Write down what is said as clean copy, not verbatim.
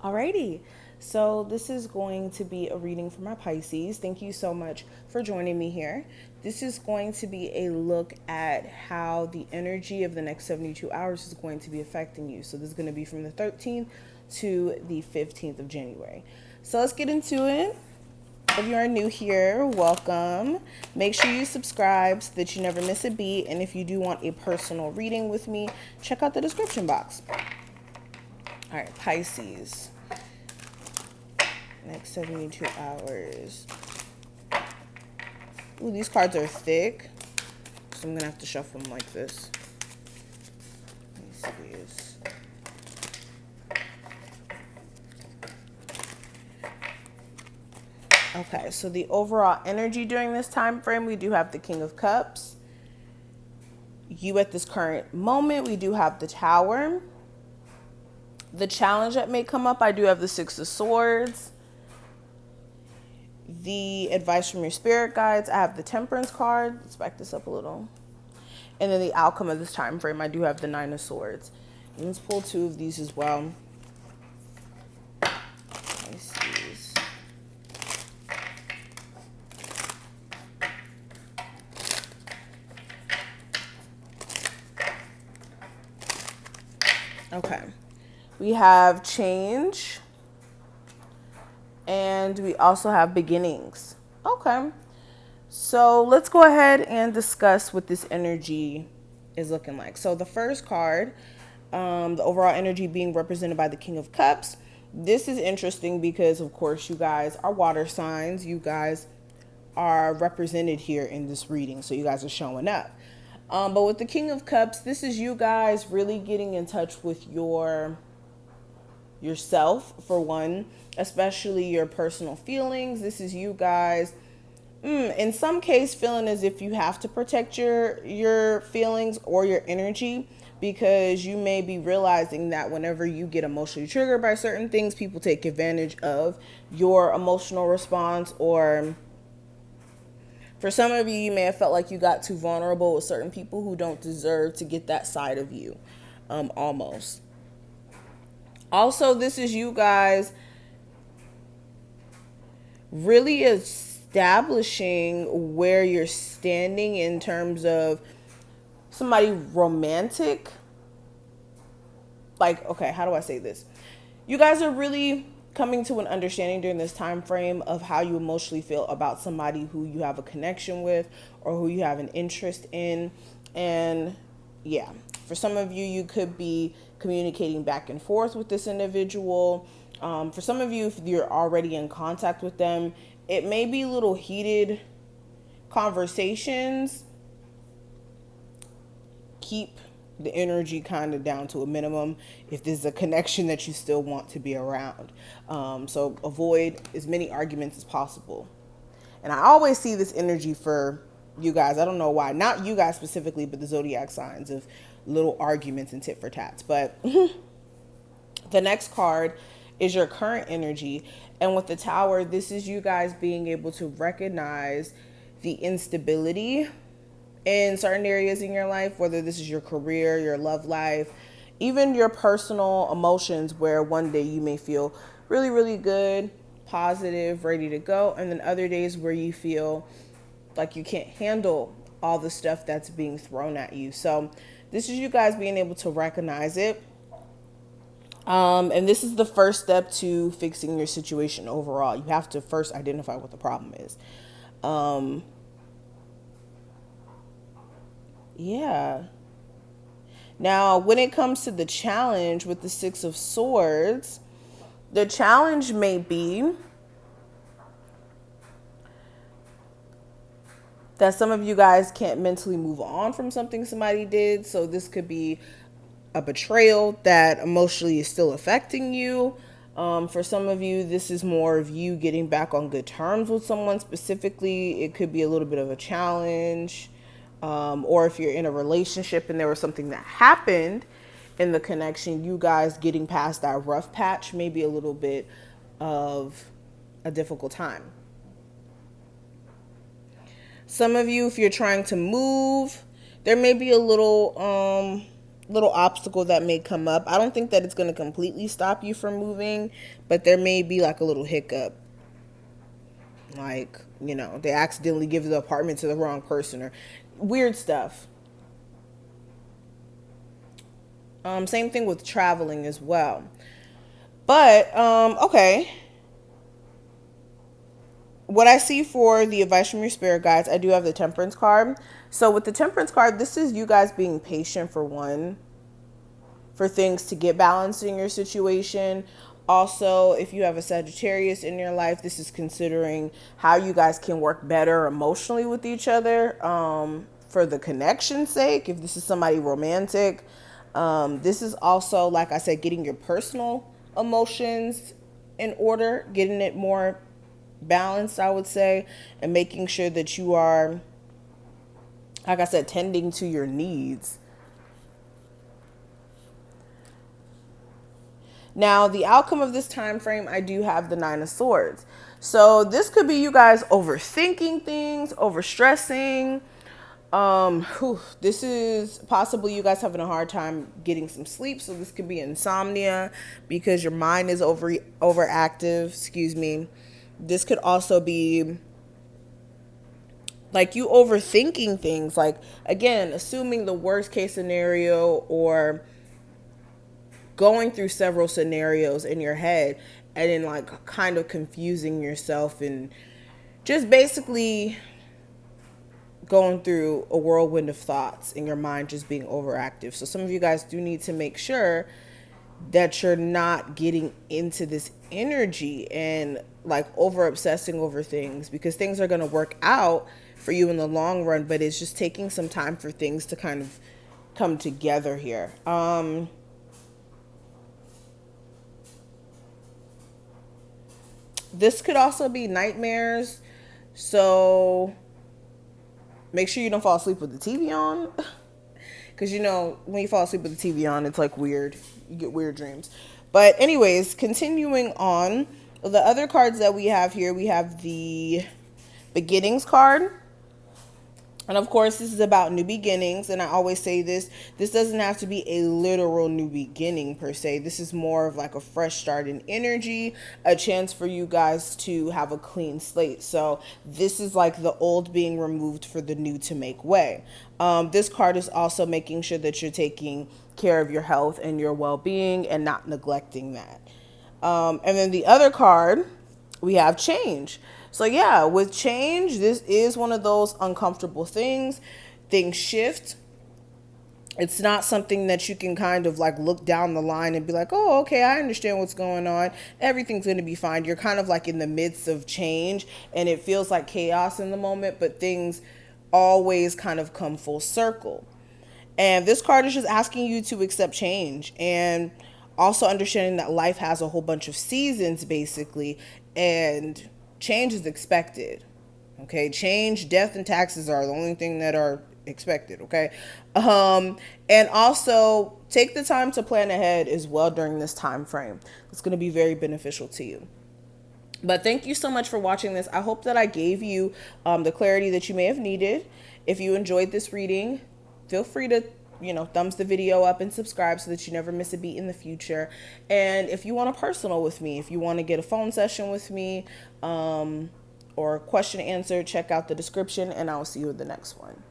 Alrighty, so this is going to be a reading for my Pisces. Thank you so much for joining me here. This is going to be a look at how the energy of the next 72 hours is going to be affecting you. So this is going to be from the 13th to the 15th of January. So let's get into it. If you are new here, welcome. Make sure you subscribe so that you never miss a beat. And if you do want a personal reading with me, check out the description box. All right, Pisces. Next 72 hours. Ooh, these cards are thick. So I'm going to have to shuffle them like this. Let me see these. Okay, so the overall energy during this time frame, we do have the King of Cups. You at this current moment, we do have the Tower. The challenge that may come up, I do have the Six of Swords. The advice from your spirit guides, I have the Temperance card. Let's back this up a little. And then the outcome of this time frame, I do have the Nine of Swords. And let's pull two of these as well. Pisces. Okay. We have change. And we also have beginnings. Okay. So let's go ahead and discuss what this energy is looking like. So the first card, the overall energy being represented by the King of Cups. This is interesting because, of course, you guys are water signs. You guys are represented here in this reading. So you guys are showing up. But with the King of Cups, this is you guys really getting in touch with yourself, for one, especially your personal feelings. This is you guys in some case feeling as if you have to protect your feelings or your energy, because you may be realizing that whenever you get emotionally triggered by certain things, people take advantage of your emotional response. Or for some of you, you may have felt like you got too vulnerable with certain people who don't deserve to get that side of you, almost. Also, this is you guys really establishing where you're standing in terms of somebody romantic. Like, okay, how do I say this? You guys are really coming to an understanding during this time frame of how you emotionally feel about somebody who you have a connection with or who you have an interest in. And yeah, for some of you, you could be communicating back and forth with this individual. For some of you, if you're already in contact with them, it may be little heated conversations. Keep the energy kind of down to a minimum if there's a connection that you still want to be around. So avoid as many arguments as possible. And I always see this energy for you guys. I don't know why. Not you guys specifically, but the zodiac signs, of little arguments and tit for tats. But the next card is your current energy. And with the Tower, this is you guys being able to recognize the instability in certain areas in your life, whether this is your career, your love life, even your personal emotions, where one day you may feel really, really good, positive, ready to go. And then other days where you feel like you can't handle all the stuff that's being thrown at you. So this is you guys being able to recognize it. And this is the first step to fixing your situation overall. You have to first identify what the problem is. Yeah. Now, when it comes to the challenge with the Six of Swords, the challenge may be that some of you guys can't mentally move on from something somebody did. So this could be a betrayal that emotionally is still affecting you. For some of you, this is more of you getting back on good terms with someone specifically. It could be a little bit of a challenge. Or if you're in a relationship and there was something that happened in the connection, you guys getting past that rough patch may be a little bit of a difficult time. Some of you, if you're trying to move, there may be a little little obstacle that may come up. I don't think that it's going to completely stop you from moving, but there may be like a little hiccup. Like, they accidentally give the apartment to the wrong person or weird stuff. Same thing with traveling as well. But, okay. What I see for the advice from your spirit guides, I do have the Temperance card. So with the Temperance card, this is you guys being patient for one, for things to get balanced in your situation. Also, if you have a Sagittarius in your life, this is considering how you guys can work better emotionally with each other, for the connection's sake. If this is somebody romantic, this is also, like I said, getting your personal emotions in order, getting it more balanced, I would say, and making sure that you are, like I said, tending to your needs. Now, the outcome of this time frame, I do have the Nine of Swords. So this could be you guys overthinking things, overstressing. This is possibly you guys having a hard time getting some sleep. So this could be insomnia because your mind is overactive. Excuse me. This could also be like you overthinking things, like, again, assuming the worst case scenario or going through several scenarios in your head and then like kind of confusing yourself and just basically going through a whirlwind of thoughts and your mind just being overactive. So some of you guys do need to make sure that you're not getting into this energy and like over obsessing over things, because things are going to work out for you in the long run, but it's just taking some time for things to kind of come together here. This could also be nightmares. So make sure you don't fall asleep with the TV on. Because, when you fall asleep with the TV on, it's like weird. You get weird dreams. But anyways, continuing on. The other cards that we have here, we have the Beginnings card. And of course, this is about new beginnings. And I always say this doesn't have to be a literal new beginning per se. This is more of like a fresh start in energy, a chance for you guys to have a clean slate. So this is like the old being removed for the new to make way. This card is also making sure that you're taking care of your health and your well-being and not neglecting that. And then the other card, we have change. So yeah, with change, this is one of those uncomfortable things. Things shift. It's not something that you can kind of like look down the line and be like, oh, okay, I understand what's going on. Everything's going to be fine. You're kind of like in the midst of change and it feels like chaos in the moment, but things always kind of come full circle. And this card is just asking you to accept change and also understanding that life has a whole bunch of seasons basically, and change is expected. Okay, change, death, and taxes are the only thing that are expected. Okay, and also take the time to plan ahead as well during this time frame. It's going to be very beneficial to you. But thank you so much for watching this. I hope that I gave you the clarity that you may have needed. If you enjoyed this reading, feel free to thumbs the video up and subscribe so that you never miss a beat in the future. And if you want a personal with me, if you want to get a phone session with me, or question answered, check out the description, and I'll see you in the next one.